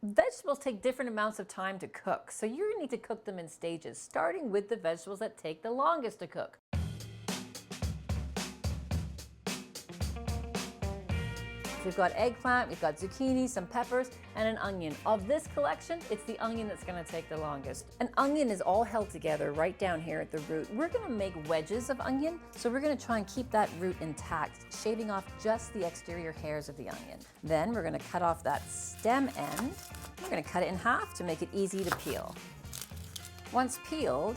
Vegetables take different amounts of time to cook, so you need to cook them in stages, starting with the vegetables that take the longest to cook. We've got eggplant, we've got zucchini, some peppers, and an onion. Of this collection, it's the onion that's going to take the longest. An onion is all held together right down here at the root. We're going to make wedges of onion, so we're going to try and keep that root intact, shaving off just the exterior hairs of the onion. Then we're going to cut off that stem end. We're going to cut it in half to make it easy to peel. Once peeled,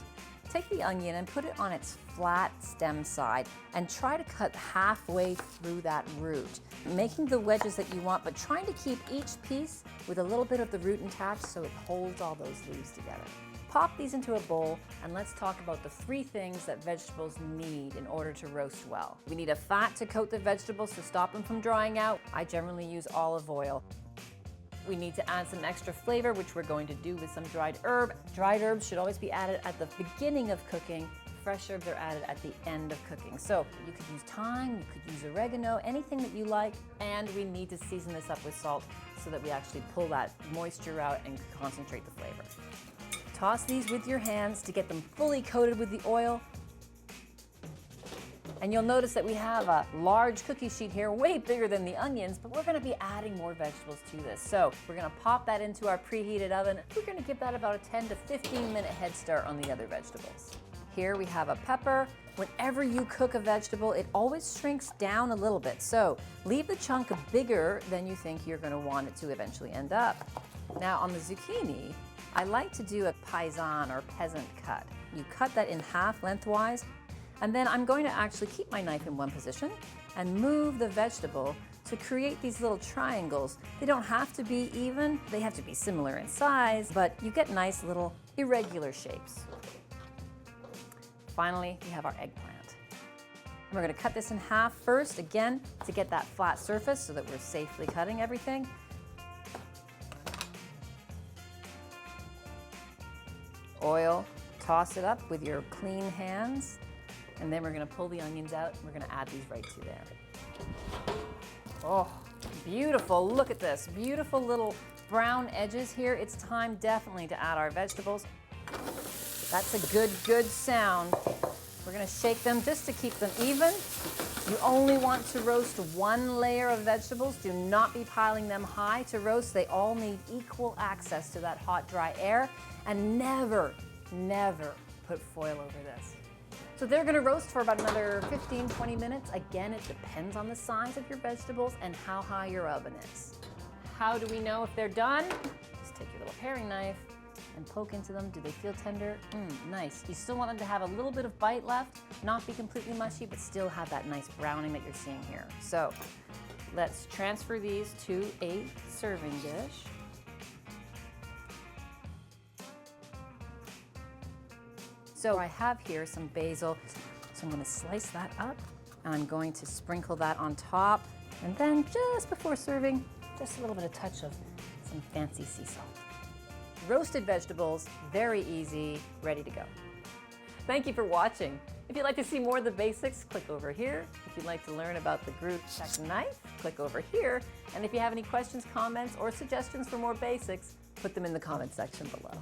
take the onion and put it on its flat stem side and try to cut halfway through that root, making the wedges that you want, but trying to keep each piece with a little bit of the root intact so it holds all those leaves together. Pop these into a bowl and let's talk about the 3 things that vegetables need in order to roast well. We need a fat to coat the vegetables to stop them from drying out. I generally use olive oil. We need to add some extra flavor, which we're going to do with some dried herb. Dried herbs should always be added at the beginning of cooking. Fresh herbs are added at the end of cooking. So you could use thyme, you could use oregano, anything that you like. And we need to season this up with salt so that we actually pull that moisture out and concentrate the flavor. Toss these with your hands to get them fully coated with the oil. And you'll notice that we have a large cookie sheet here, way bigger than the onions, but we're gonna be adding more vegetables to this. So we're gonna pop that into our preheated oven. We're gonna give that about a 10 to 15 minute head start on the other vegetables. Here we have a pepper. Whenever you cook a vegetable, it always shrinks down a little bit. So leave the chunk bigger than you think you're gonna want it to eventually end up. Now on the zucchini, I like to do a Parmesan or peasant cut. You cut that in half lengthwise, and then I'm going to actually keep my knife in one position and move the vegetable to create these little triangles. They don't have to be even, they have to be similar in size, but you get nice little irregular shapes. Finally, we have our eggplant. And we're gonna cut this in half first, again, to get that flat surface so that we're safely cutting everything. Oil, toss it up with your clean hands. And then we're gonna pull the onions out and we're gonna add these right to there. Oh, beautiful, look at this. Beautiful little brown edges here. It's time definitely to add our vegetables. That's a good sound. We're gonna shake them just to keep them even. You only want to roast 1 layer of vegetables. Do not be piling them high to roast. They all need equal access to that hot, dry air. And never put foil over this. So they're gonna roast for about another 15, 20 minutes. Again, it depends on the size of your vegetables and how high your oven is. How do we know if they're done? Just take your little paring knife and poke into them. Do they feel tender? Nice. You still want them to have a little bit of bite left, not be completely mushy, but still have that nice browning that you're seeing here. So let's transfer these to a serving dish. So I have here some basil, so I'm gonna slice that up, and I'm going to sprinkle that on top, and then just before serving, just a little bit of touch of some fancy sea salt. Roasted vegetables, very easy, ready to go. Thank you for watching. If you'd like to see more of the basics, click over here. If you'd like to learn about the group check knife, click over here. And if you have any questions, comments, or suggestions for more basics, put them in the comment section below.